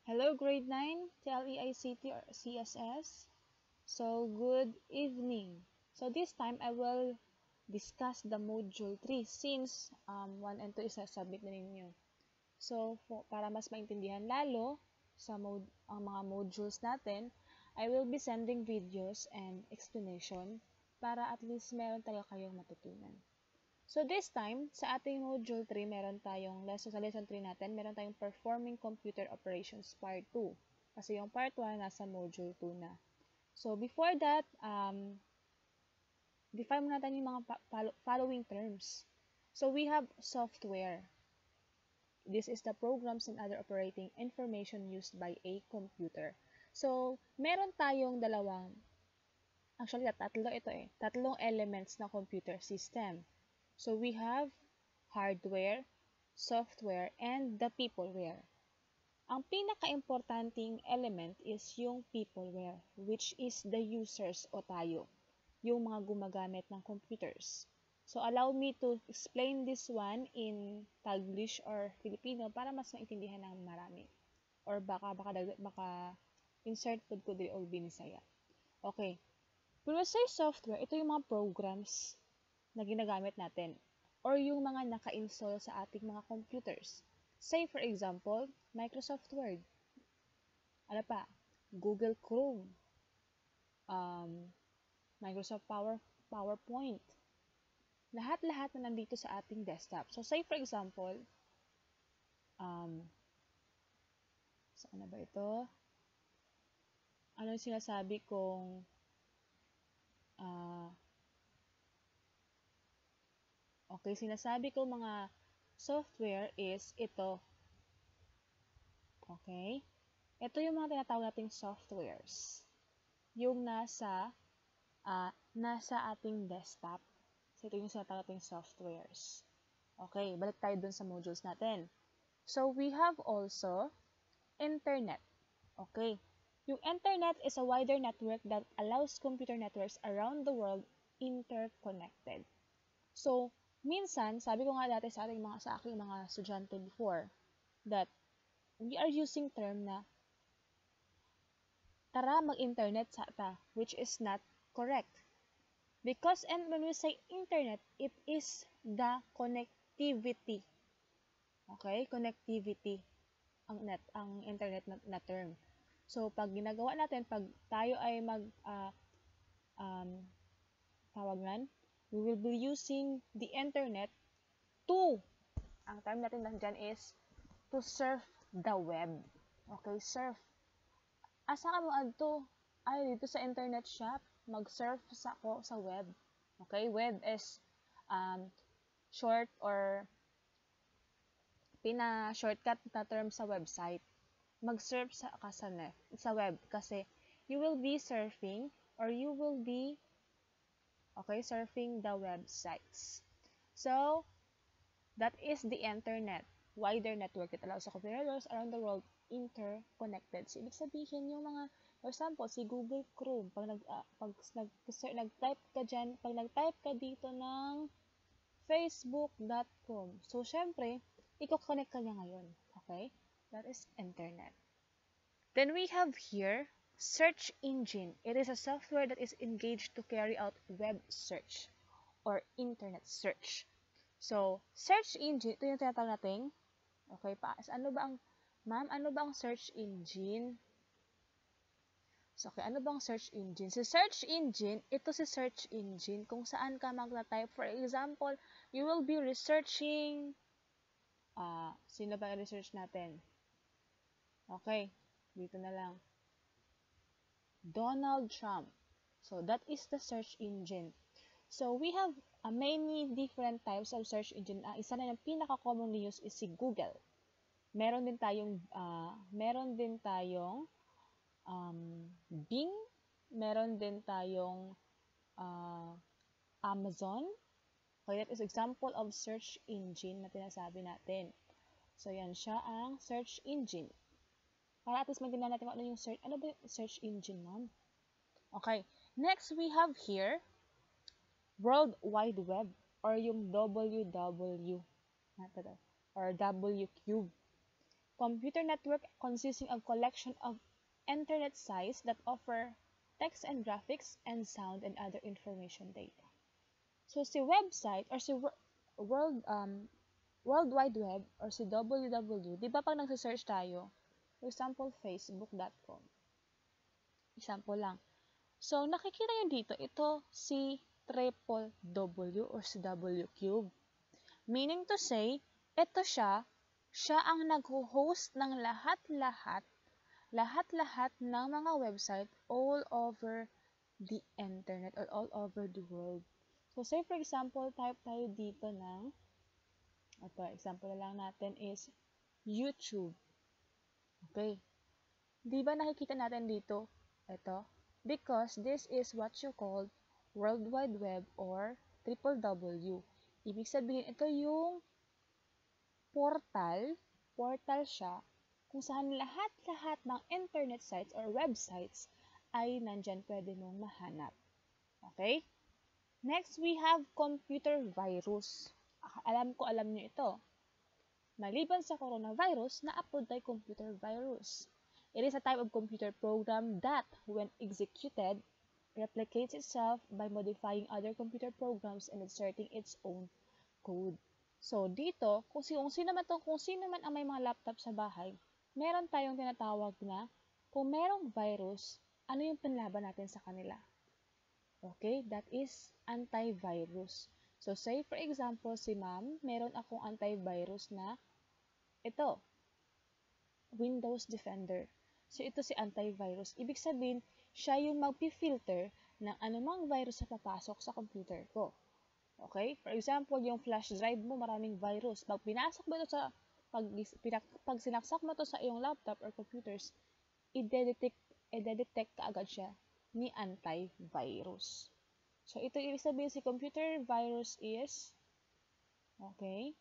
Hello, grade 9, TLEICT or CSS. So, good evening. So, this time I will discuss the module 3 since 1 and 2 isa-submit na ninyo. So, para mas maintindihan lalo ang mga modules natin, I will be sending videos and explanation para at least meron talaga kayong matutunan. So, this time, sa ating module 3, meron tayong sa lesson 3 natin, meron tayong performing computer operations part 2. Kasi yung part 1 nasa module 2 na. So, before that, define muna natin yung mga following terms. So, we have software. This is the programs and other operating information used by a computer. So, meron tayong actually, tatlong elements ng computer system. So, we have hardware, software, and the peopleware. Ang pinaka-importanting element is yung peopleware, which is the users o tayo, yung mga gumagamit ng computers. So, allow me to explain this one in Taglish or Filipino para mas maintindihan ng marami. Or baka insert po ko dili o binisaya. Okay. When we say software, ito yung mga programs na ginagamit natin or yung mga naka-install sa ating mga computers. Say for example, Microsoft Word. Ano pa? Google Chrome. Microsoft PowerPoint. Lahat-lahat na nandito sa ating desktop. So say for example, saan na ba ito? Ano yung sinasabi kong okay, sinasabi ko mga software is ito. Okay? Ito yung mga tinatawag nating softwares. Yung nasa ating desktop. So, ito yung tinatawag nating softwares. Okay, balik tayo dun sa modules natin. So, we have also internet. Okay. Yung internet is a wider network that allows computer networks around the world interconnected. So, minsan, sabi ko nga dati sa aking mga estudyante before, that we are using term na tara mag-internet sa ta, which is not correct. Because and when we say internet, it is the connectivity. Okay? Connectivity ang internet na term. So, pag ginagawa natin, pag tayo ay we will be using the internet ang term natin dyan is to surf the web. Okay, surf. Asa ka mo adto? Ay, dito sa internet shop, mag-surf sa web. Okay, web is short or pina-shortcut na term sa website. Mag-surf sa web kasi you will be surfing or you will be surfing the websites. So, that is the internet, wider network that allows computers around the world interconnected. So, ibig sabihin yung mga, for example, si Google Chrome, pag nag-type ka dyan, pag nag-type ka dito ng facebook.com, so, syempre, i-connect ka niya ngayon. Okay? That is internet. Then we have here, search engine. It is a software that is engaged to carry out web search or internet search. So, search engine, ito yung tinatawag natin. Okay, ano ba ang search engine? So, okay, ano bang search engine? Si search engine, ito si search engine kung saan ka magta-type. For example, you will be researching, sino ba i-research natin? Okay, dito na lang. Donald Trump. So, that is the search engine. So, we have many different types of search engine. Isa na yung pinaka-commonly used is si Google. Meron din tayong Bing. Meron din tayong Amazon. Okay, that is example of search engine na tinasabi natin. So, yan siya ang search engine. Para at least maintindihan natin ano ba yung search engine nun? Okay. Next, we have here World Wide Web or yung WW or W cube. Computer network consisting of collection of internet sites that offer text and graphics and sound and other information data. So si website or si World Wide Web or si www, di ba pag nagsisearch tayo, for example, facebook.com. Example lang. So, nakikita nyo dito, ito si triple W or si W cube. Meaning to say, ito siya ang nag-host ng lahat-lahat ng mga website all over the internet or all over the world. So, say for example, type tayo dito ng, ito, example lang natin is YouTube. Okay. Di ba nakikita natin dito, ito? Because this is what you call World Wide Web or triple W. Ibig sabihin, ito yung portal siya, kung saan lahat-lahat ng internet sites or websites ay nandyan pwede mong mahanap. Okay? Next, we have computer virus. Alam nyo ito. Maliban sa coronavirus, na-upload tayo computer virus. It is a type of computer program that, when executed, replicates itself by modifying other computer programs and inserting its own code. So, dito, kung sino man ang may mga laptop sa bahay, meron tayong tinatawag na, kung merong virus, ano yung panlaban natin sa kanila? Okay, that is antivirus. So, say for example, si ma'am, meron akong antivirus na ito, Windows Defender. So, ito si antivirus. Ibig sabihin, siya yung mag-filter ng anumang virus na papasok sa computer ko. Okay? For example, yung flash drive mo, maraming virus. Pag pinasok mo ito pag sinaksak mo ito sa iyong laptop or computers, i-detect kaagad siya ni antivirus. So, ito ibig sabihin si computer virus is, okay,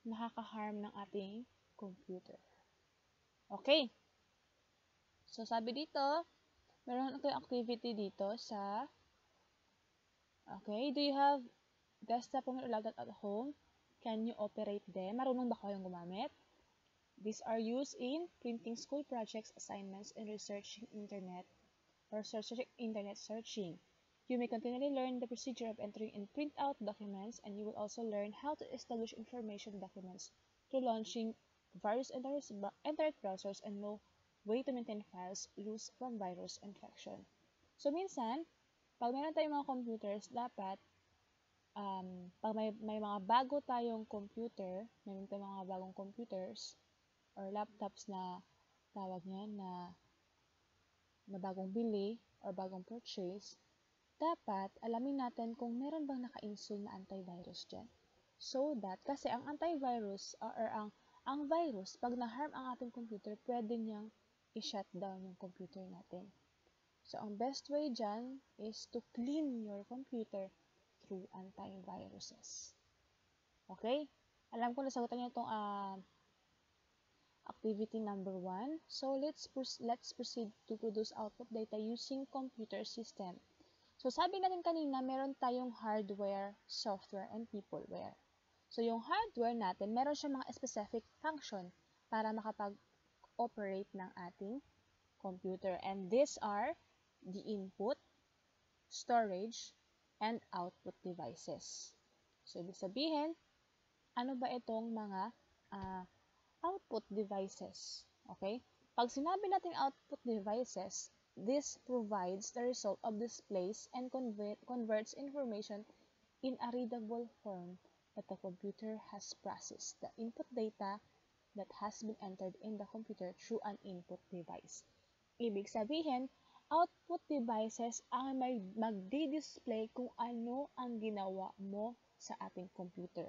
nakaka-harm ng ating computer. Okay. So, sabi dito, meron kayong activity dito sa, okay, do you have desktop or laptop at home? Can you operate them? Marunong ba kayong gumamit? These are used in printing school projects, assignments, and researching internet searching. You may continually learn the procedure of entering and print out documents, and you will also learn how to establish information documents through launching various internet browsers and know way to maintain files loose from virus infection. So, minsan, pag meron tayong mga computers, dapat, pag may mga bago tayong computer, meron tayong mga bagong computers, or laptops na tawag niyan na bagong bili or bagong purchase, dapat alamin natin kung meron bang naka-install na antivirus dyan. So that, kasi ang antivirus or ang virus, pag na-harm ang ating computer, pwede niyang i-shutdown yung computer natin. So, ang best way dyan is to clean your computer through antiviruses. Okay? Alam ko nasagutan niyo itong activity number 1. So, let's proceed to produce output data using computer system. So, sabi natin kanina, meron tayong hardware, software, and peopleware. So, yung hardware natin, meron siya mga specific function para makapag-operate ng ating computer. And these are the input, storage, and output devices. So, ibig sabihin, ano ba itong mga output devices? Okay? Pag sinabi natin output devices, this provides the result of displays and converts information in a readable form that the computer has processed the input data that has been entered in the computer through an input device. Ibig sabihin, output devices ang magdi-display kung ano ang ginawa mo sa ating computer.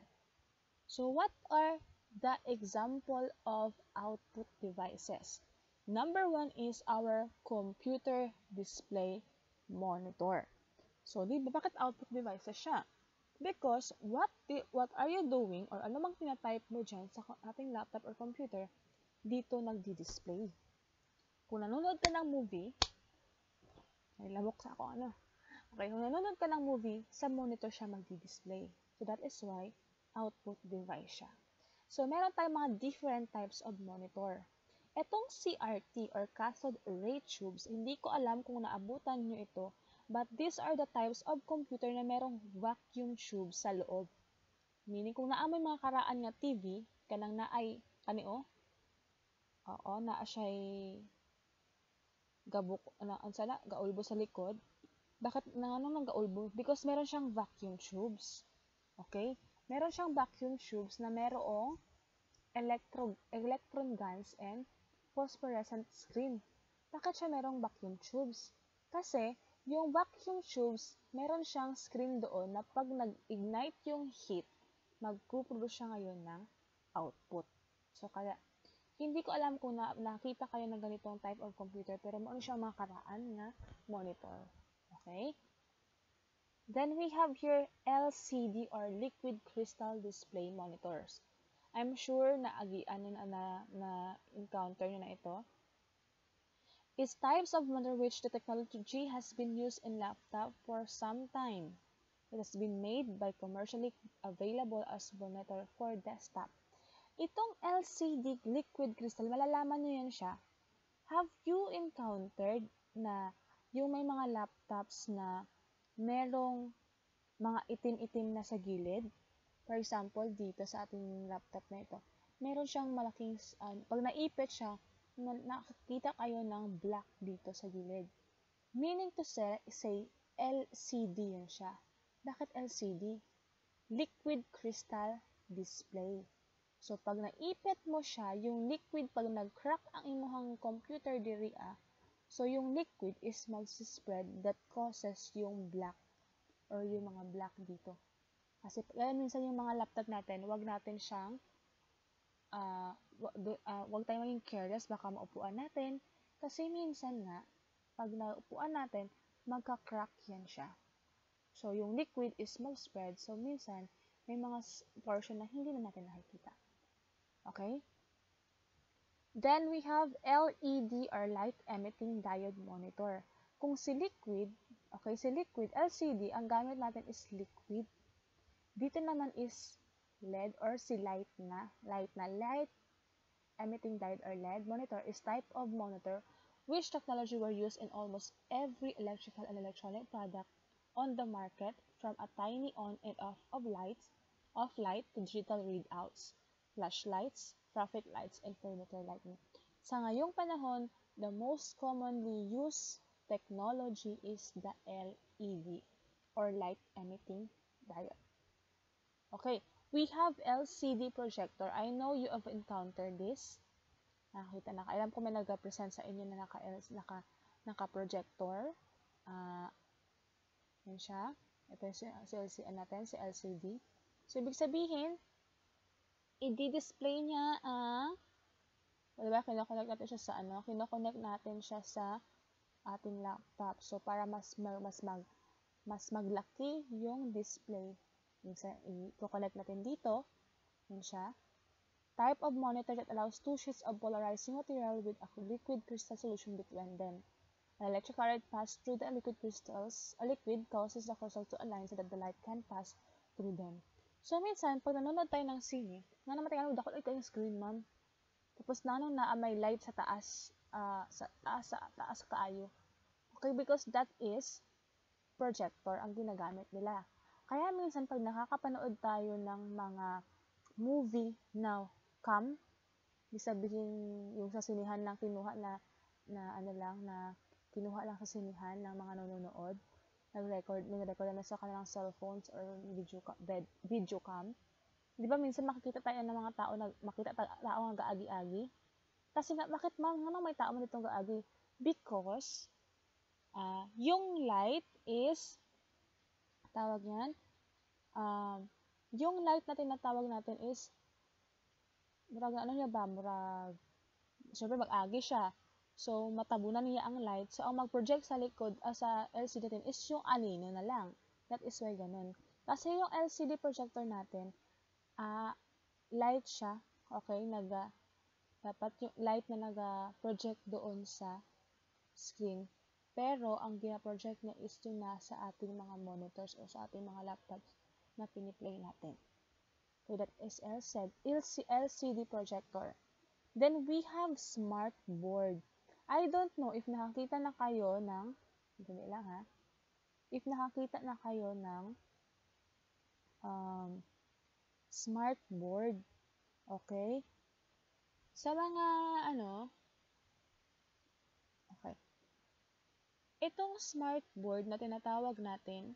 So, what are the example of output devices? Number 1 is our computer display monitor. So, di ba bakit output devices siya? Because what are you doing or ano mang tinatype mo dyan sa ating laptop or computer, dito nagdi-display. Kung nanonood ka ng movie, ay lamok sa ako Okay, kung nanonood ka ng movie, sa monitor siya magdi-display. So that is why output device siya. So, meron tayong mga different types of monitor. Etong CRT or cathode ray tubes, hindi ko alam kung naabutan nyo ito, but these are the types of computer na merong vacuum tube sa loob. Meaning, kung naamoy mga karaan nga TV, kanang naay, kanio, oo, naa siya'y gabuk, ansala, gaulbo sa likod. Bakit nang gaulbo? Because meron siyang vacuum tubes. Okay? Meron siyang vacuum tubes na merong electron guns and phosphorescent screen. Bakit siya merong vacuum tubes? Kasi, yung vacuum tubes, meron siyang screen doon na pag nag-ignite yung heat, magpuproduce siya ngayon ng output. So, kaya, hindi ko alam kung nakita kayo ng ganitong type of computer, pero meron siyang mga karaan na monitor. Okay? Then we have here LCD or liquid crystal display monitors. I'm sure na encounter nyo na ito. It's types of monitor which the technology has been used in laptop for some time. It has been made by commercially available as monitor for desktop. Itong LCD liquid crystal, malalaman nyo yan siya. Have you encountered na yung may mga laptops na merong mga itim-itim na sa gilid? For example, dito sa ating laptop na ito, meron siyang malaking, pag naipit siya, nakakita kayo ng black dito sa gilid. Meaning to say LCD yun siya. Bakit LCD? Liquid crystal display. So, pag naipit mo siya, yung liquid, pag nag-crack ang imuhang computer diri so yung liquid is mag-spread that causes yung black or yung mga black dito. Kasi, kaya minsan yung mga laptop natin, wag natin siyang, wag tayong maging careless, baka maupuan natin. Kasi minsan nga, pag naupuan natin, magka-crack yan siya. So, yung liquid is mag-spread. So, minsan, may mga portion na hindi na natin nakikita. Okay? Then, we have LED or light emitting diode monitor. Kung si liquid, okay, si liquid, LCD, ang gamit natin is liquid. Dito naman is LED or si light emitting diode or LED monitor is type of monitor which technology were used in almost every electrical and electronic product on the market, from a tiny on and off of light to digital readouts, flashlights, traffic lights, and perimeter lighting. Sa ngayong panahon, the most commonly used technology is the LED or light emitting diode. Okay, we have LCD projector. I know you have encountered this. Nakita na. Alam ko may nag-present sa inyo na naka-projector. Yan siya. Ito si LCD. So, ibig sabihin, i-display niya diba, kinoconnect natin siya sa kinoconnect natin siya sa ating laptop. So, para mas maglaki yung display. I-connect natin dito. Yan siya. Type of monitor that allows two sheets of polarizing material with a liquid crystal solution between them. An electric current passes through the liquid crystals. A liquid causes the crystals to align so that the light can pass through them. So, minsan, pag nanonood tayo ng sine, naman tayo dakot ay kayong screen, ma'am. Tapos, may light sa taas, sa taas kaayo. Okay, because that is projector ang ginagamit nila. Kaya minsan, pag nakakapanood tayo ng mga movie na cam, sabihin yung sa sinihan lang kinuha na kinuha lang sa sinihan ng mga nanonood, nag-record na sa kanilang cellphones or video cam. Di ba minsan makikita tayo ng mga tao makita tao nga gaagi-agi? Kasi bakit may tao man ditong gaagi? Because yung light is tawag yan yung light na tinatawag natin is murag syempre mag-agi siya. So, matabunan niya ang light. So, ang mag-project sa likod sa LCD natin is yung anino na lang. That is why ganun. Kasi yung LCD projector natin, light siya. Okay? Dapat yung light na nag-project doon sa screen. Pero, ang gina-project niya is yung nasa ating mga monitors o sa ating mga laptops na piniplay natin. Okay, that is LCD projector. Then we have smart board. I don't know if nakakita na kayo ng, dali lang ha, if nakakita na kayo ng um, smart board. Okay? Sa mga, okay. Itong smart board na tinatawag natin,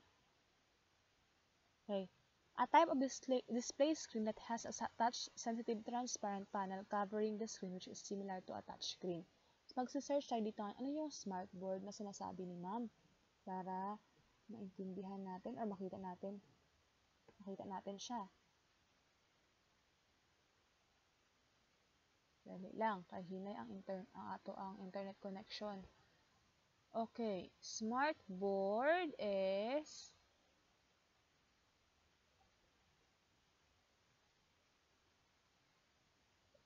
okay, a type of display screen that has a touch-sensitive transparent panel covering the screen which is similar to a touch screen. So, magsisearch tayo dito, ano yung smart board na sinasabi ni ma'am para maintindihan natin or makita natin siya. Dali lang, kahinay ang internet connection. Okay, smart board is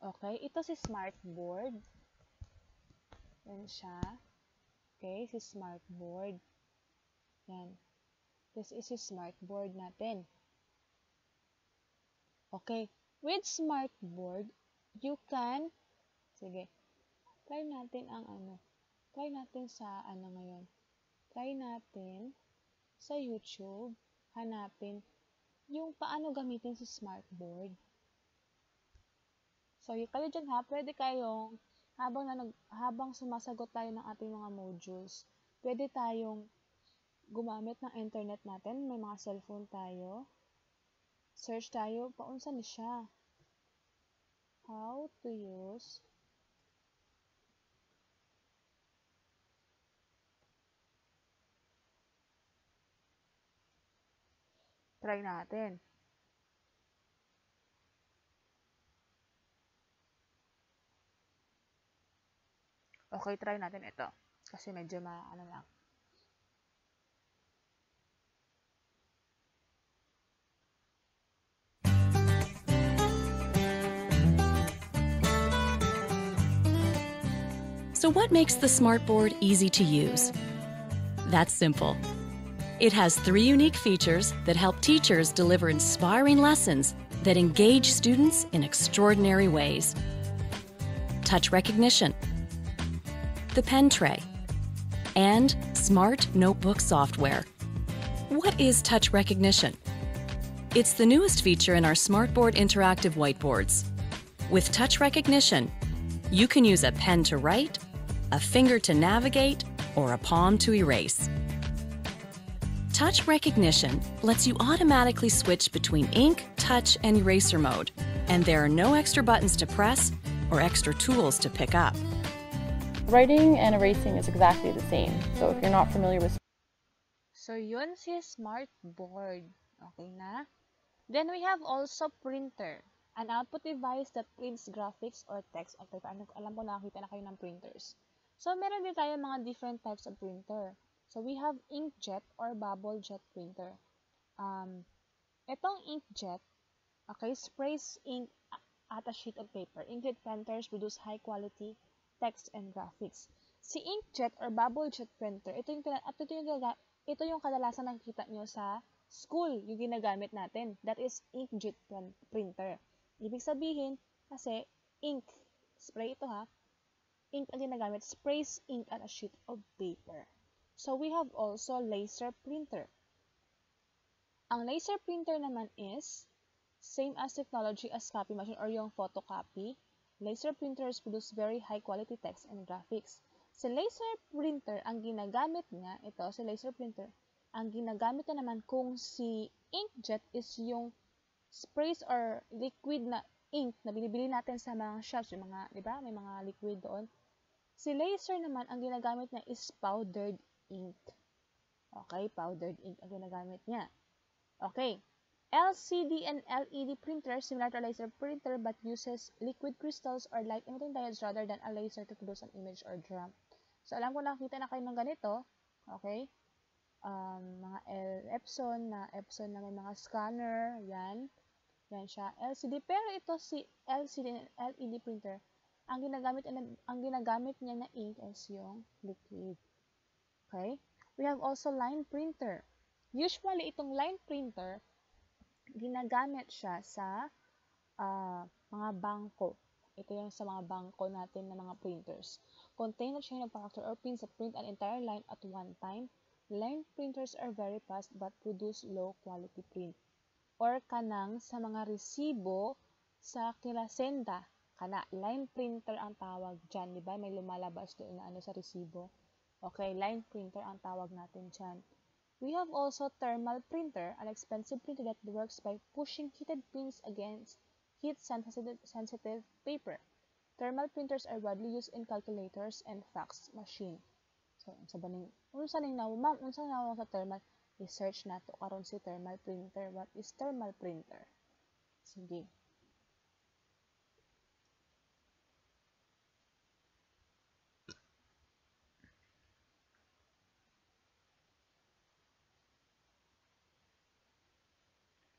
okay, ito si smart board. Yan siya. Okay, si smart board. Yan. This is si smart board natin. Okay, with smart board, you can, sige, try natin ngayon. Try natin sa YouTube, hanapin yung paano gamitin si smart board. So, kayo dyan ha, pwede kayong, habang sumasagot tayo ng ating mga modules, pwede tayong gumamit ng internet natin, may mga cellphone tayo, search tayo, paunsa ni siya. How to use try natin. Okay, try natin ito. Kasi medyo lang. So what makes the smartboard easy to use? That's simple. It has 3 unique features that help teachers deliver inspiring lessons that engage students in extraordinary ways. Touch recognition, the pen tray, and smart notebook software. What is touch recognition? It's the newest feature in our smartboard interactive whiteboards. With touch recognition, you can use a pen to write, a finger to navigate, or a palm to erase. Touch recognition lets you automatically switch between ink, touch, and eraser mode, and there are no extra buttons to press or extra tools to pick up. Writing and erasing is exactly the same, so if you're not familiar with... So, yun si smart board. Okay na? Then, we have also printer, an output device that prints graphics or text. Okay, alam ko nakakita na kayo ng printers. So, meron din tayo mga different types of printer. So, we have inkjet or bubble jet printer. Itong inkjet, okay, sprays ink at a sheet of paper. Inkjet printers produce high-quality text and graphics. Si inkjet or bubble jet printer, ito yung kadalasan nakikita nyo sa school, yung ginagamit natin. That is inkjet printer. Ibig sabihin, kasi ink, spray ito ha, ink ang ginagamit, sprays ink at a sheet of paper. So, we have also laser printer. Ang laser printer naman is same as technology as copy machine or yung photocopy. Laser printers produce very high quality text and graphics. Sa laser printer, ang ginagamit niya, si laser printer, ang ginagamit niya naman kung si inkjet is yung sprays or liquid na ink na binibili natin sa mga shops, yung mga, di ba, may mga liquid doon. Si laser naman, ang ginagamit niya is powdered ink. Okay, powdered ink ang ginagamit niya. Okay, LCD and LED printer similar to a laser printer but uses liquid crystals or light-emitting diodes rather than a laser to produce an image or drum. So, alam ko nakita na kayo ng ganito. Okay, mga Epson na may mga scanner, yan siya, LCD. Pero ito si LCD and LED printer, ang ginagamit niya na ink is yung liquid. Okay? We have also line printer. Usually, itong line printer, ginagamit siya sa mga bangko. Ito yung sa mga bangko natin na mga printers. Contain a chain of character or pins that print an entire line at one time. Line printers are very fast but produce low quality print. Or kanang sa mga resibo sa kirasenda. Kana, line printer ang tawag dyan. Diba? May lumalabas doon na ano sa resibo. Okay, line printer ang tawag natin dyan. We have also thermal printer, an expensive printer that works by pushing heated pins against heat-sensitive paper. Thermal printers are widely used in calculators and fax machine. So, unsa ning naw, ma'am, unsa naw sa thermal? I-search nato karon si thermal printer. What is thermal printer? Sige.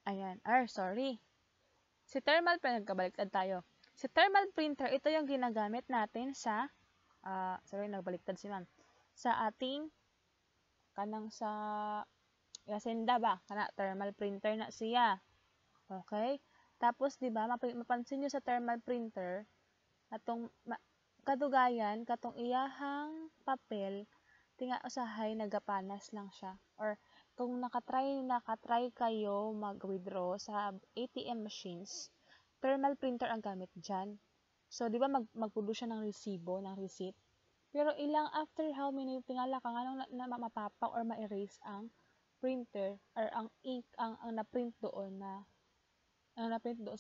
Ayan. Sorry. Si thermal printer, nagkabaliktad tayo. Si thermal printer, ito yung ginagamit natin sa, sorry, nagbaliktad si ma'am. Sa ating, kanang sa, Yasenda ba? Kana, thermal printer na siya. Okay? Tapos, di ba, mapansin nyo sa thermal printer, katong, kadugayan, katong iyahang papel, tinga usahay, nagapanas lang siya. Or, kung nakatry kayo mag-withdraw sa ATM machines, thermal printer ang gamit dyan. So, di ba mag-produce siya ng resibo, ng receipt? Pero ilang after how many, tingala ka nga na mapapa or ma-erase ang printer or ang ink, ang na-print doon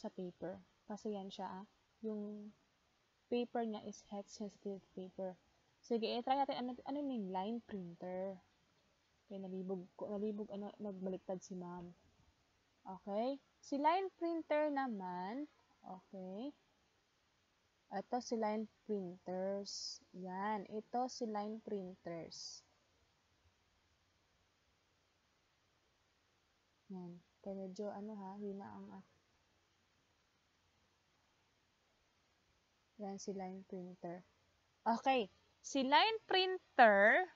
sa paper. Kasi yan siya, yung paper niya is heat-sensitive paper. Sige, try natin, ano yung line printer? Okay, nalibog, nagbaliktad si ma'am. Okay? Si line printer naman, okay? Ito si line printers. Yan, ito si line printers. Yan. Kaya medyo, hina ang, yan si line printer. Okay, si line printer,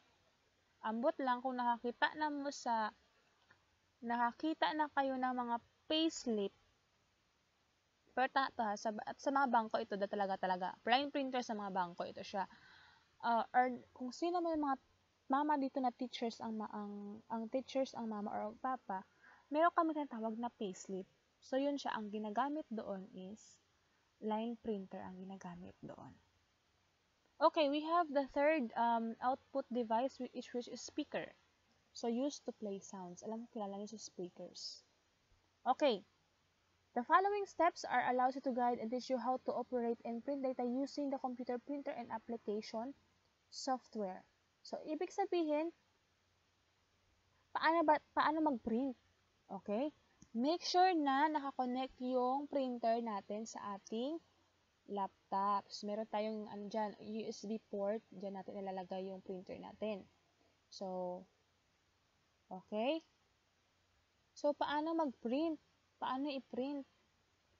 ambot lang kung nakakita na kayo ng mga payslip. Pero sa mga bangko ito talaga. Line printer sa mga bangko ito siya. Or kung sino may mga mama dito na teachers ang teachers ang mama or papa, meron kami tinatawag na payslip. So yun siya, ang ginagamit doon is line printer ang ginagamit doon. Okay, we have the third output device which is speaker. So, used to play sounds. Alam mo, kilala niyo sa speakers. Okay. The following steps are allows you to guide and teach you how to operate and print data using the computer printer and application software. So, ibig sabihin, paano mag-print? Okay? Make sure na nakakonect yung printer natin sa ating laptops. Meron tayong dyan, USB port. Dyan natin ilalagay yung printer natin. So, okay? So, paano mag-print? Paano i-print?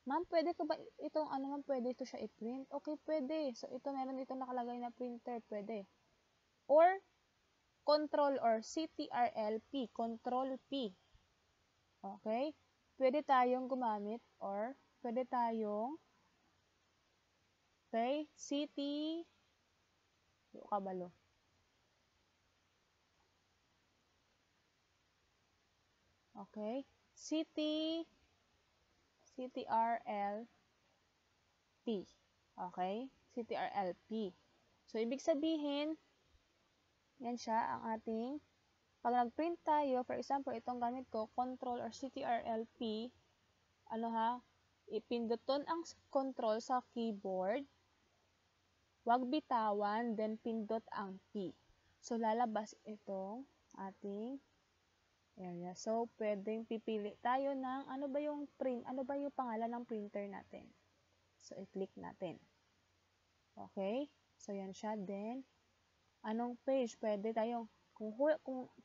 Ma'am, pwede ko ba itong ma'am, pwede ito siya i-print? Okay, pwede. So, meron dito nakalagay na printer. Pwede. Or, control or CTRL-P. Control P. Okay? Pwede tayong gumamit or pwede tayong okay, kabalo. Okay? CTRL-P. Okay? CTRL-P. So, ibig sabihin, yan siya ang ating, pag nag-print tayo, for example, itong gamit ko, control or CTRL-P, ipinduton ang control sa keyboard, wag bitawan, then pindot ang P. So, lalabas itong ating area. So, pwedeng pipili tayo ng ano ba yung pangalan ng printer natin. So, i-click natin. Okay? So, yan siya. Then, anong page? Pwede tayong, kung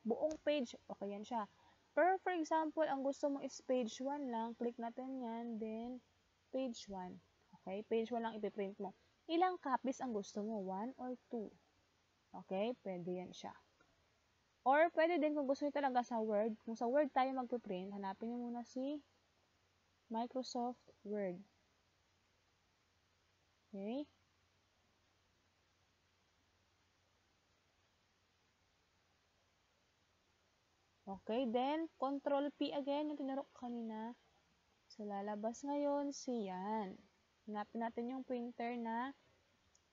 buong page, okay yan siya. Pero, for example, ang gusto mo is page 1 lang. Click natin yan. Then, page 1. Okay? Page 1 lang ipiprint mo. Ilang copies ang gusto mo? 1 or 2? Okay? Pwede yan siya. Or, pwede din kung gusto nyo talaga sa Word. Kung sa Word tayo magpiprint, hanapin nyo muna si Microsoft Word. Okay. Okay, then, Control P again, yung tinuro ko kanina. So, lalabas ngayon si yan. Hanapin natin yung printer na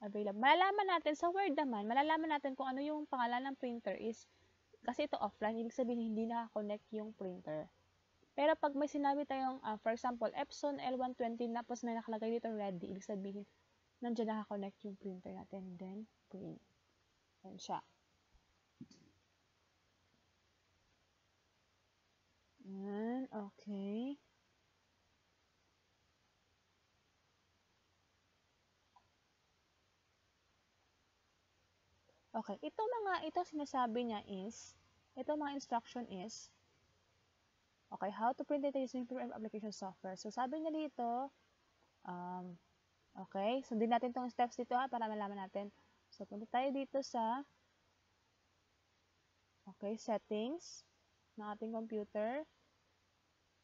available. Malalaman natin, sa Word naman, malalaman natin kung ano yung pangalan ng printer is, kasi ito offline, ibig sabihin hindi naka-connect yung printer. Pero pag may sinabi tayong, for example, Epson L120, tapos may nakalagay dito ready, ibig sabihin, nandiyan naka-connect yung printer natin. Then, print. Yan siya. Yan, okay. Okay, ito sinasabi niya is, ito mga instruction is, okay, how to print data using program application software. So, sabi niya dito, okay, sundin natin tong steps dito para malaman natin. So, punta tayo dito sa, okay, settings ng ating computer.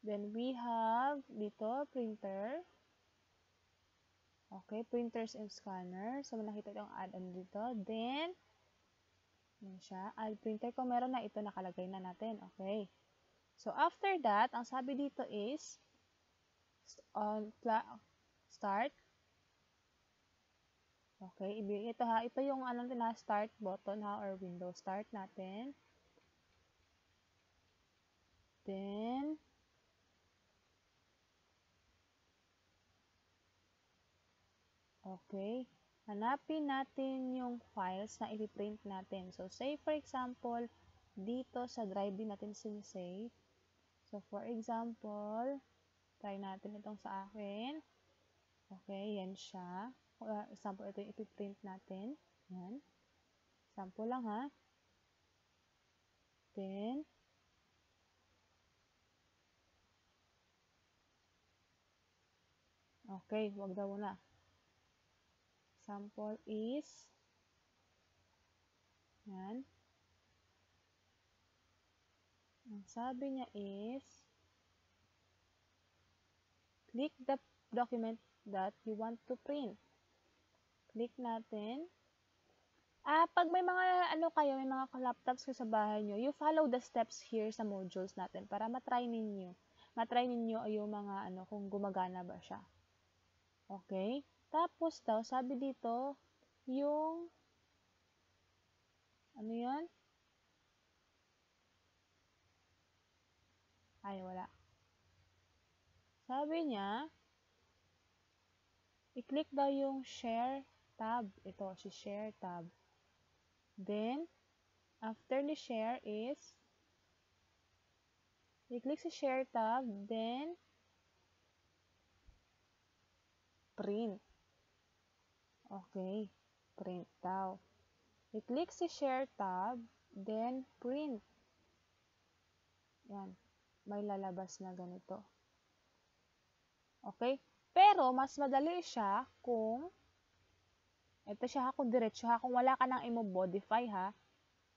Then, we have dito, printer. Okay, printers and scanner. So, nakita itong add-on dito. Then, yan siya. Add printer. Kung meron na, ito nakalagay na natin. Okay. So, after that, ang sabi dito is, start. Okay, ito yung start button or window start natin. Then, okay, hanapin natin yung files na i-print natin. So, say for example, dito sa drive din natin sinisave. So, for example, try natin itong sa akin. Okay, yan siya. Example, ito yung ipiprint natin. Yan. Sample lang ha. Then, okay, wag daw na. Sample is, yan. Ang sabi niya is, click the document that you want to print. Click natin. Pag may mga may mga laptops kayo sa bahay nyo, you follow the steps here sa modules natin para matry ninyo. Matry ninyo yung mga kung gumagana ba siya. Okay? Tapos daw, sabi dito, yung yan? Ay, wala. Sabi niya, i-click daw yung share tab. Ito, si share tab. Then, after the share is, i-click si share tab, then, print. Okay, print daw. I-click si share tab, then, print. Yan, may lalabas na ganito. Okay? Pero, mas madali siya kung, ito siya kung diretso ha, kung wala ka nang i-modify ha,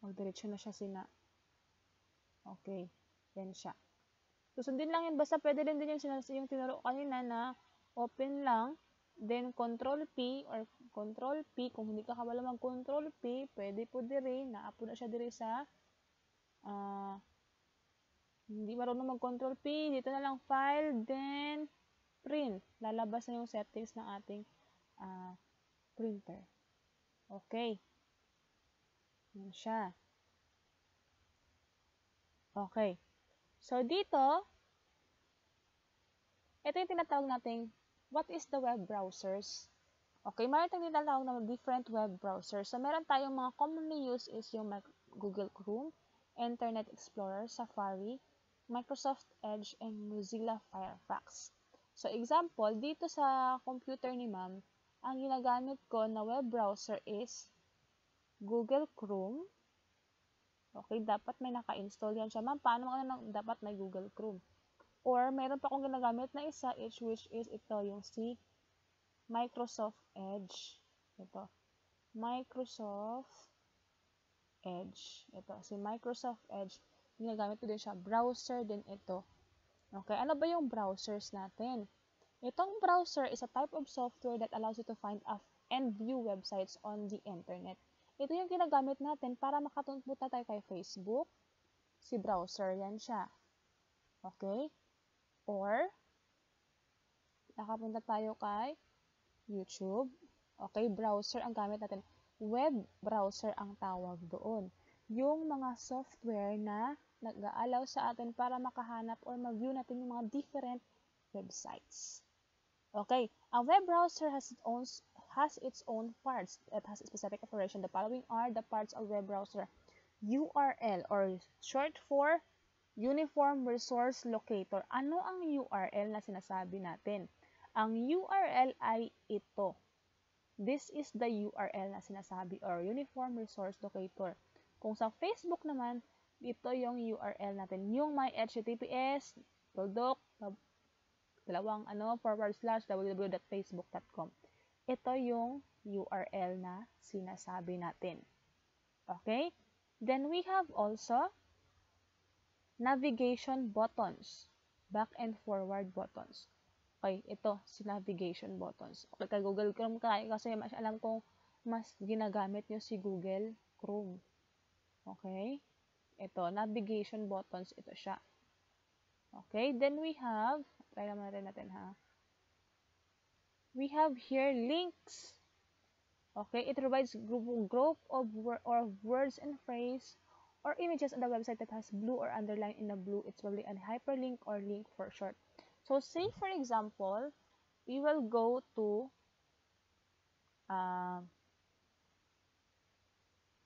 magdiretso na siya okay, yan siya. Susundin lang yun, basta pwede din yung tinuro kanina na open lang, then Control P or Control P, kung hindi ka kabalo mag Control P, pwede po diri, naapo na siya diri sa hindi marunong mag Control P, dito na lang file, then print. Lalabas na yung settings ng ating printer. Okay. Yan siya. Okay. So, dito, ito yung tinatawag nating, what is the web browsers? Okay, meron tayong tinatawag na different web browsers. So, meron tayong mga commonly used is yung Google Chrome, Internet Explorer, Safari, Microsoft Edge, and Mozilla Firefox. So, example, dito sa computer ni ma'am, ang ginagamit ko na web browser is Google Chrome. Okay, dapat may naka-install yan siya. Ma'am, paano dapat may Google Chrome? Or, meron pa akong ginagamit na isa, which is ito, yung si Microsoft Edge. Ito. Microsoft Edge. Ito, si Microsoft Edge. Ginagamit ko din siya. Browser din ito. Okay, ano ba yung browsers natin? Itong browser is a type of software that allows you to find and view websites on the internet. Ito yung ginagamit natin para makapunta tayo kay Facebook. Si browser, yan siya. Okay? Or, nakapunta tayo kay YouTube. Okay, browser ang gamit natin. Web browser ang tawag doon. Yung mga software na nag-aalaw sa atin para makahanap or mag-view natin yung mga different websites. Okay, a web browser has its own parts. It has a specific operation. The following are the parts of web browser. URL or short for Uniform Resource Locator. Ano ang URL na sinasabi natin? Ang URL ay ito. This is the URL na sinasabi or Uniform Resource Locator. Kung sa Facebook naman, ito yung URL natin. Yung may HTTPS, /www.facebook.com. Ito yung URL na sinasabi natin. Okay? Then we have also navigation buttons. Back and forward buttons. Okay, ito si navigation buttons. Okay, kay Google Chrome kasi mas alam kong mas ginagamit nyo si Google Chrome. Okay? Ito, navigation buttons, ito siya. Okay, then we have, try naman natin ha. We have here links. Okay, it provides group of words and phrase or images on the website that has blue or underlined in the blue. It's probably a hyperlink or link for short. So, say for example, we will go to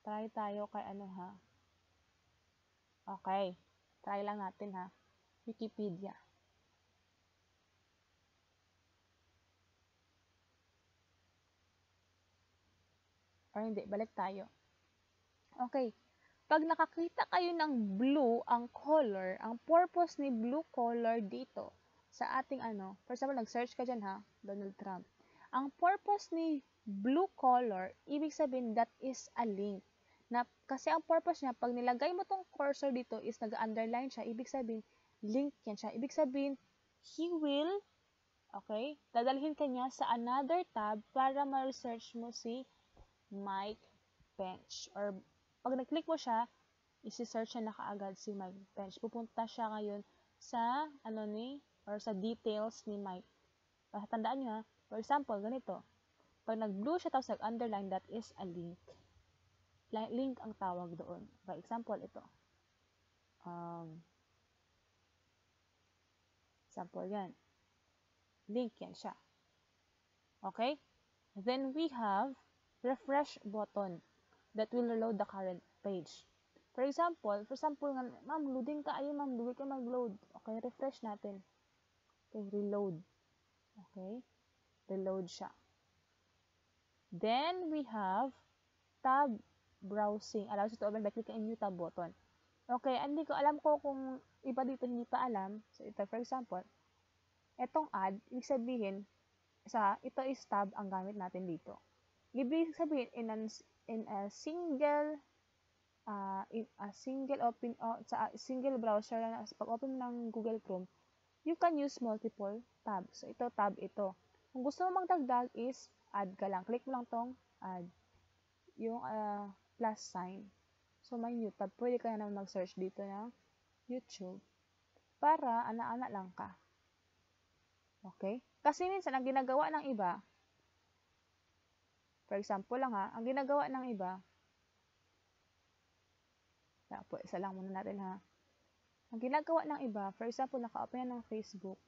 try tayo kay ano ha. Okay, try lang natin ha. Wikipedia. Or hindi, balik tayo. Okay, pag nakakita kayo ng blue, ang color, ang purpose ni blue color dito, sa ating ano, for example, nag-search ka dyan ha, Donald Trump. Ang purpose ni blue color, ibig sabihin that is a link. Kasi ang purpose niya, pag nilagay mo tong cursor dito is nag-underline siya, ibig sabihin, link yan siya. Ibig sabihin, he will, okay, dadalhin ka niya sa another tab para ma-research mo si Mike Pence. Or pag nag-click mo siya, isi-search niya na kaagad si Mike Pence. Pupunta siya ngayon sa or sa details ni Mike. Tandaan nyo ha, for example, ganito. Pag nag-blue siya tapos nag-underline, that is a link. Link ang tawag doon. For example, ito. Example yan. Link yan siya. Okay? Then we have refresh button that will reload the current page. For example, ma'am, loading ka. Ayun, ma'am, duwi ka mag-load. Okay, refresh natin. Okay, reload. Okay? Reload siya. Then, we have tab browsing. Allows you to open by clicking a new tab button. Okay, hindi ko alam ko kung iba dito hindi pa alam. So, ito, for example, etong add, ibig sabihin, ito is tab ang gamit natin dito. Ibig sabihin, in a single single browser, pag open ng Google Chrome, you can use multiple tabs. So, ito, tab ito. Kung gusto mo magdagdag is, add ka lang. Click mo lang tong add. Yung plus sign. So, may new tab. Pwede ka na mag-search dito ng YouTube. Para, ana-ana lang ka. Okay? Kasi minsan, ang ginagawa ng iba, for example lang ha, ang ginagawa ng iba, isa lang muna natin ha. Ang ginagawa ng iba, for example, naka-open na ng Facebook,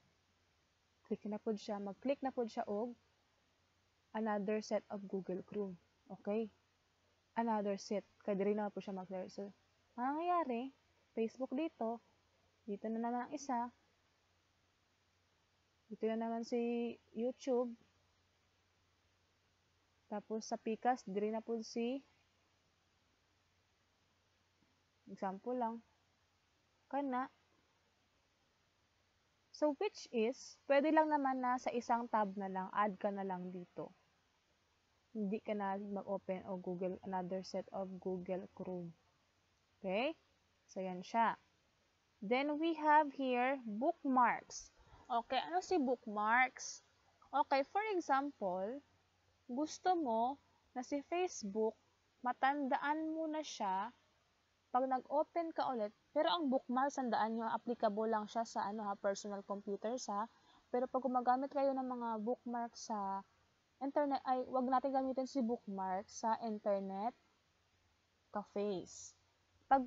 click na po siya, mag-click na po siya og another set of Google Chrome. Okay? Another set. Kaya di rin na po siya mag-search. So, ang nangyayari, Facebook dito na naman ang isa, dito na naman si YouTube, tapos sa Pikas, di rin na po si, example lang, kana. So, which is, pwede lang naman na sa isang tab na lang, add ka na lang dito. Hindi ka na mag-open o another set of Google Chrome. Okay? So, yan siya. Then, we have here bookmarks. Okay, ano si bookmarks? Okay, for example, gusto mo na si Facebook, matandaan mo na siya pag nag-open ka ulit, pero ang bookmarks, tandaan nyo, applicable lang siya sa personal computers ha. Pero pag gumagamit kayo ng mga bookmarks sa internet, ay wag natin gamitin si bookmarks sa internet cafes. Pag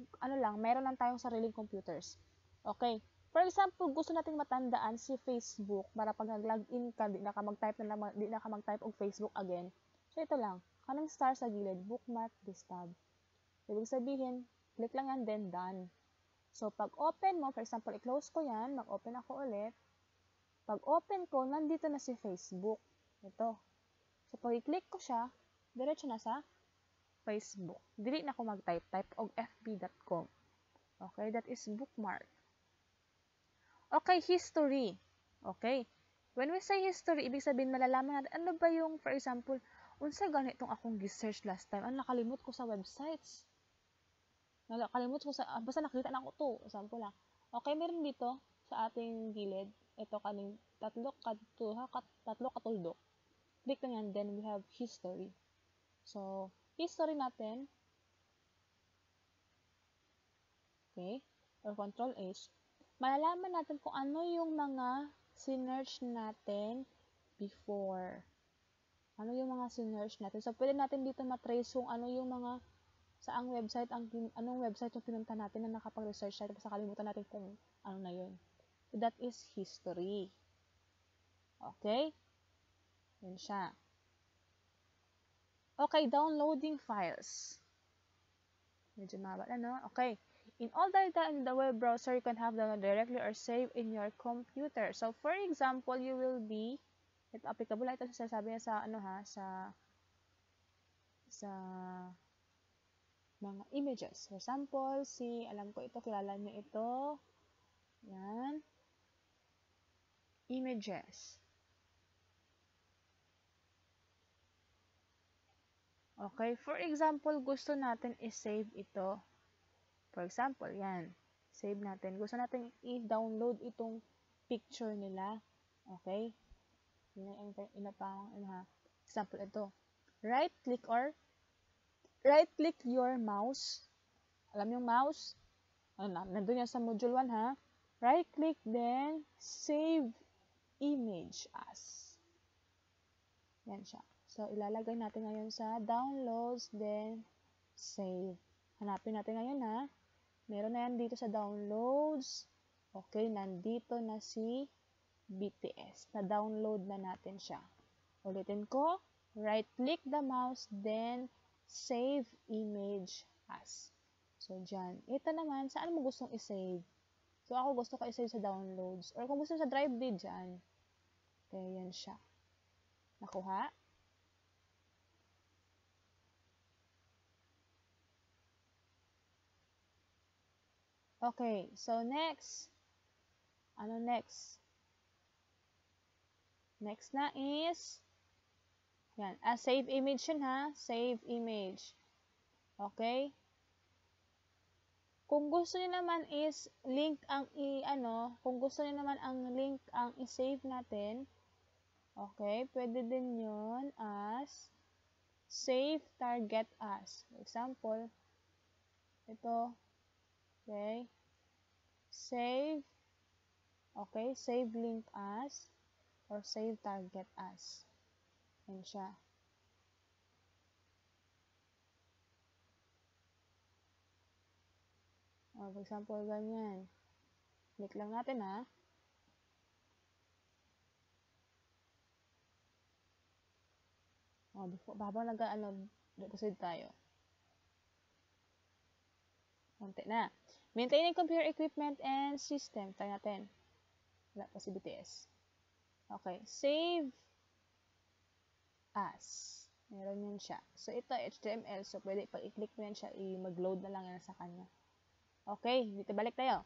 meron lang tayong sariling computers. Okay. For example, gusto nating matandaan si Facebook para pag nag-login ka, di na ka mag-type og Facebook again. So, ito lang. Kanang star sa gilid, bookmark this tab. Ibig sabihin, click lang yan, then done. So, pag open mo, for example, i-close ko yan, mag-open ako ulit. Pag open ko, nandito na si Facebook. Ito. So, pag i-click ko siya, diretso na sa Facebook. Dili na ako mag-type og fb.com. Okay, that is bookmark. Okay, history. Okay. When we say history, ibig sabihin malalaman natin ano ba yung, for example, unsa ganitong akong gi-search last time. Ang nakalimot ko sa websites. Nakalimot ko sa basta nakita na ko to, example lang. Okay, meron dito sa ating gilid. Ito kaning tatlo katuldok. Click lang yan, then we have history. So, history natin. Okay? Or control H. Malalaman natin kung ano yung mga sinearch natin before. Ano yung mga sinearch natin. So, pwede natin dito matrace kung ano yung mga saang website, anong website yung pinunta natin na nakapag-research tayo tapos nakalimutan natin kung ano na yun. So, that is history. Okay? Yan siya. Okay, downloading files. Medyo mahaba na, no? Okay. In all data in the web browser, you can have them directly or save in your computer. So, for example, you will be, ito applicable na ito sasabi niya sa, sa mga images. For example, alam ko ito, kilala niyo ito. Yan. Images. Okay, for example, gusto natin i-save ito. For example, yan. Save natin. Gusto natin i-download itong picture nila. Okay? Example ito. Right-click your mouse. Alam yung mouse? Nandun yan sa module 1, ha? Right-click, then save image as. Yan siya. So, ilalagay natin ngayon sa downloads, then save. Hanapin natin ngayon, ha? Meron na yan dito sa downloads. Okay, nandito na si BTS. Na-download na natin siya. Ulitin ko. Right-click the mouse, then save image as. So, dyan. Ito naman, saan mo gustong i-save? So, ako gusto ko i-save sa downloads. Or kung gusto sa drive din, dyan. Okay, yan siya. Nakuha? Okay, so next. Ano next? Next na is, yan, save image yun, ha? Save image. Okay? Kung gusto niyo naman is link ang kung gusto niyo naman ang link ang i-save natin, okay, pwede din yun as save target as. For example, ito, okay, save link as, or save target as. Yan siya. For example, ganyan. Click lang natin, ha. Habang proceed tayo. Konti na. Maintaining computer equipment and system. Try natin. Wala pa si BTS. Okay. Save as. Meron yan siya. So, ito, HTML. So, pwede pag i-click mo yan siya, mag-load na lang yan sa kanya. Okay. Dito balik tayo.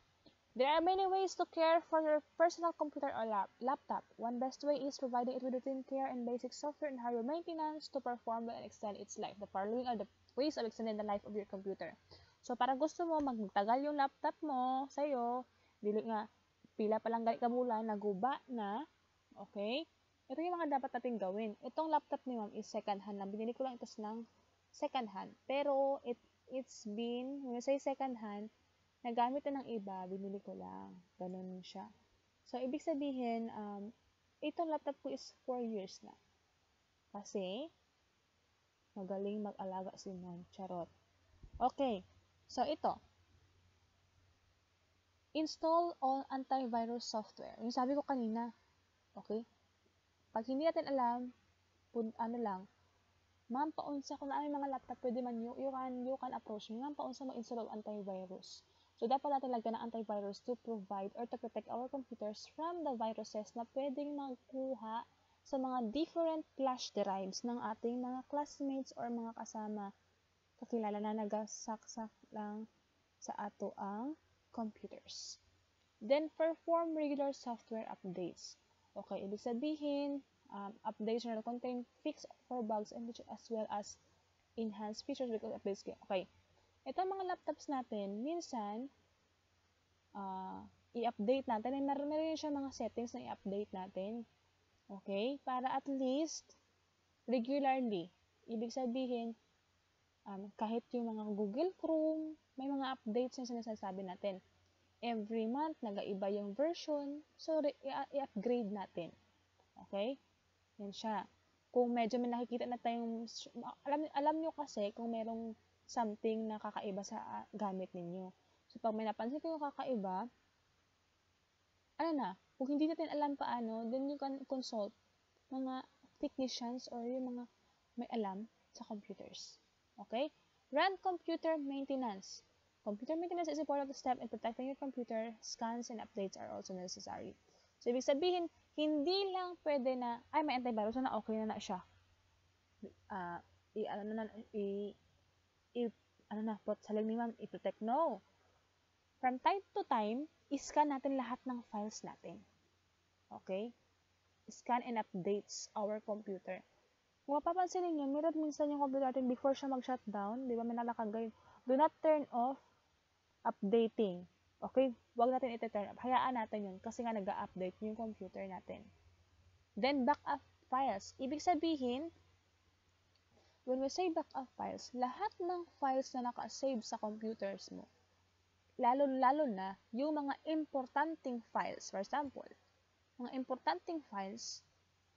There are many ways to care for your personal computer or laptop. One best way is providing it with routine care and basic software and hardware maintenance to perform well and extend its life. The following are the ways of extending the life of your computer. So, para gusto mo magtagal yung laptop mo sa'yo, dili nga pila pa lang gali ka bulan, naguba na. Okay? Ito yung mga dapat natin gawin. Itong laptop ni ma'am is second hand lang. Binili ko lang ito ng second hand. Pero, it's been, when I say second hand, nagamit na ng iba, binili ko lang. Ganun siya. So, ibig sabihin, itong laptop ko is 4 years na. Kasi, magaling mag-alaga si ma'am. Charot. Okay. So, ito. Install all antivirus software. Yung sabi ko kanina. Okay? Pag hindi natin alam, ano lang, ma'am, paunsa, kung na mga laptop, pwede man you can approach me. Ma'am, paunsa mag-install of antivirus. So, dapat natin lagyan ng antivirus to provide or to protect our computers from the viruses na pwedeng magkuha sa mga different flash drives ng ating mga classmates or mga kasama kakilala na nagasaksak lang sa ato ang computers. Then, perform regular software updates. Okay, ibig sabihin, updates na contain fix for bugs and as well as enhanced features because updates. Okay, itong mga laptops natin, minsan, i-update natin. Meron siya mga settings na i-update natin. Okay, para at least, regularly, ibig sabihin, kahit yung mga Google Chrome, may mga updates na sinasabi natin. Every month, nag-iba yung version. So, i-upgrade natin. Okay? Yan siya. Kung medyo may nakikita na tayong, alam nyo kasi kung merong something na kakaiba sa gamit ninyo. So, pag may napansin kayo kakaiba, kung hindi natin alam paano, then you can consult mga technicians or yung mga may alam sa computers. Okay? Run computer maintenance. Computer maintenance is an important step in protecting your computer. Scans and updates are also necessary. So, ibig sabihin, hindi lang pwede na, may antivirus na okay na siya. Saling ni ma'am, i-protect. No. From time to time, i-scan natin lahat ng files natin. Okay? Scan and updates our computer. Kung mapapansin ninyo, meron minsan yung computer natin before siya mag-shutdown, di ba, may nalakagay, do not turn off updating. Okay? Huwag natin iti-turn off. Hayaan natin yun kasi nga nag-update yung computer natin. Then, backup files. Ibig sabihin, when we say backup files, lahat ng files na naka-save sa computers mo, lalo na yung mga importanteng files. For example, mga importanteng files,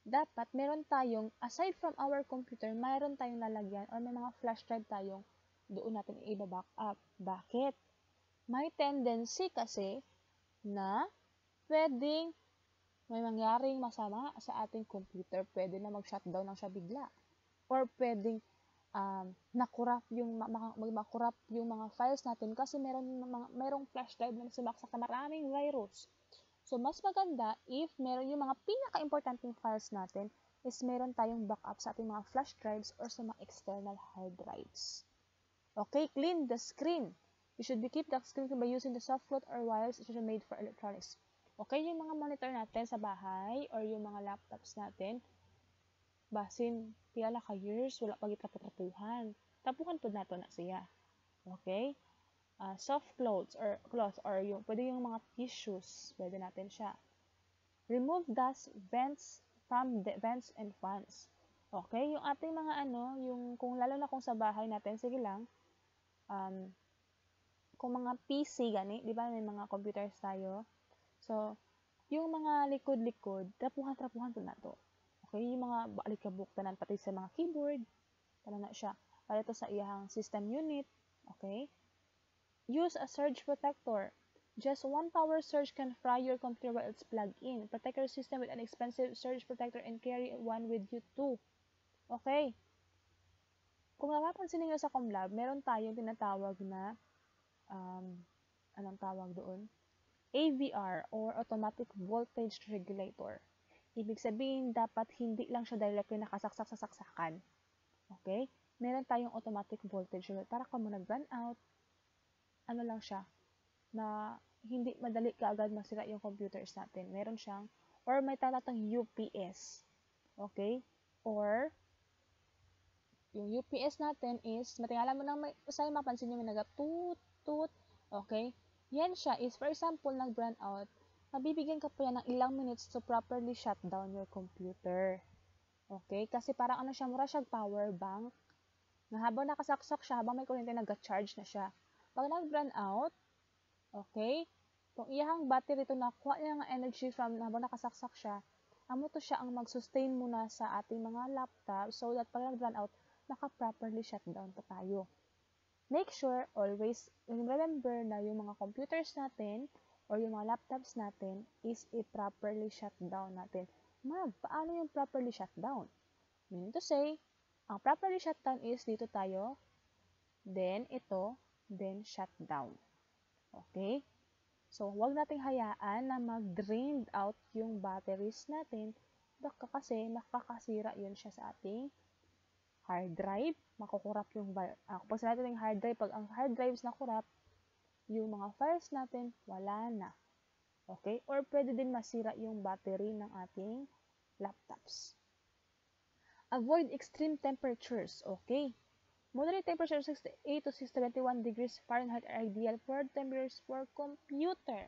dapat meron tayong, aside from our computer, mayroon tayong lalagyan or may mga flash drive tayong doon natin i-backup. Bakit? May tendency kasi na pwedeng may mangyaring masama sa ating computer. Pwede na mag-shutdown lang siya bigla. Or pwedeng makurap yung mga files natin kasi merong flash drive na sumaksak na maraming virus. So, mas maganda if meron yung mga pinaka-importanting files natin is meron tayong backup sa ating mga flash drives or sa mga external hard drives. Okay, clean the screen. You should keep the screen by using the soft cloth or wires which are made for electronics. Okay, yung mga monitor natin sa bahay or yung mga laptops natin, basin, pila ka years, wala pag itrapuhan. Tapuhan po nato na siya. Okay? Soft cloth or yung, pwede yung mga tissues, pwede natin siya. Remove dust vents from the vents and fans. Okay? Yung ating mga yung lalo na kung sa bahay natin, sige lang, kung mga PC gani, di ba may mga computers tayo. So, yung mga likod-likod, trapuhan po na to. Okay, yung mga alikabok tanan pati sa mga keyboard, na siya. Para ito sa iyang system unit, okay? Use a surge protector. Just one power surge can fry your computer while it's plugged in. Protect your system with an expensive surge protector and carry one with you too. Okay? Kung napapansin niyo sa ComLab, meron tayong tinatawag na anong tawag doon? AVR or Automatic Voltage Regulator. Ibig sabihin, dapat hindi lang siya directly nakasaksak sa saksakan. Okay? Meron tayong automatic voltage para kung nag-run out, lang siya, na hindi madali kaagad masira yung computers natin. Meron siyang, or may talatang UPS. Okay? Or, yung UPS natin is, matingala mo na usay mapansin nyo may nagatut. Okay? Yan siya is, for example, nag-run out, mabibigyan ka pa yan ng ilang minutes to properly shut down your computer. Okay? Kasi parang ano siya, mura siya power bank. Na habang nakasaksak siya, habang may kuryente, nag-charge na siya. Pag nag-run out, okay, kung iyahang battery ito nakuha niya ng energy from habang nakasaksak siya, amo to siya ang mag-sustain muna sa ating mga laptop so that pag nag-run out, naka-properly shut down pa tayo. Make sure, always remember na yung mga computers natin or yung mga laptops natin is i-properly shut down natin. Ma'am, paano yung properly shut down? Meaning to say, ang properly shut down is dito tayo, then ito, then shut down. Okay? So, huwag nating hayaan na mag-drained out yung batteries natin baka kasi makakasira yun siya sa ating hard drive. Makukurap yung pag sinabi natin hard drive, pag ang hard drives na kurap, yung mga files natin, wala na. Okay? Or pwede din masira yung battery ng ating laptops. Avoid extreme temperatures. Okay? Moderate temperatures 68 to 621 degrees Fahrenheit are ideal for temperatures for computer.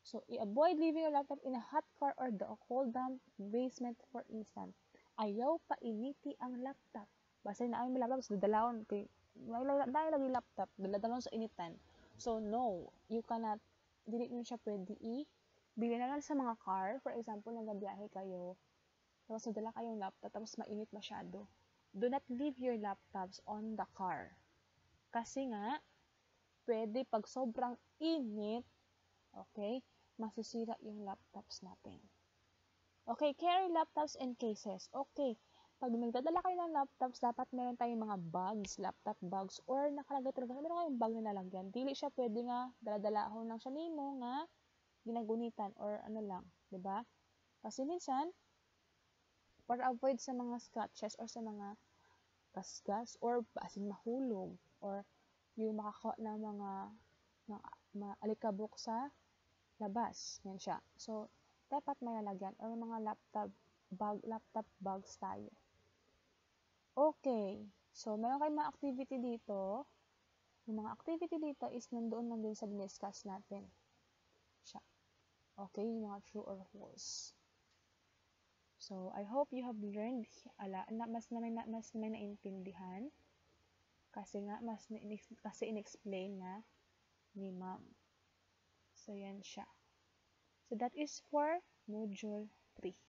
So, i-avoid leaving your laptop in a hot car or the cold damp basement for instance. Ayaw painiti ang laptop. Basta na may laptop, dadalawon kay dahil lagi laptop, dadalawon sa initan. So, no, you cannot, dili mo siya pwede bili na lang sa mga car. For example, nagabiyahe kayo, tapos nadala kayong laptop, tapos mainit masyado. Do not leave your laptops on the car. Kasi nga, pwede pag sobrang init, okay, masisira yung laptops natin. Okay, carry laptops and cases. Okay, pag nagdadala kayo ng laptops, dapat meron tayong mga bags, laptop bags, or nakalagay talaga, meron kayong bag na nalagyan. Dili siya pwede nga, daladalahon lang siya nimo nga, ginagunitan, or ano lang, diba? Kasi minsan, para avoid sa mga scratches or sa mga gasgas or asin mahulog or yung makakawa ng mga alikabok sa labas. Yan siya. So, dapat may lalagyan or mga laptop bags tayo. Okay. So, meron kayong mga activity dito. Yung mga activity dito is nandoon lang din sa diniscuss natin. Siya. Okay, yung mga true or false. So, I hope you have learned mas may naintindihan kasi nga kasi inexplain na ni ma'am. So, yan siya. So, that is for module 3.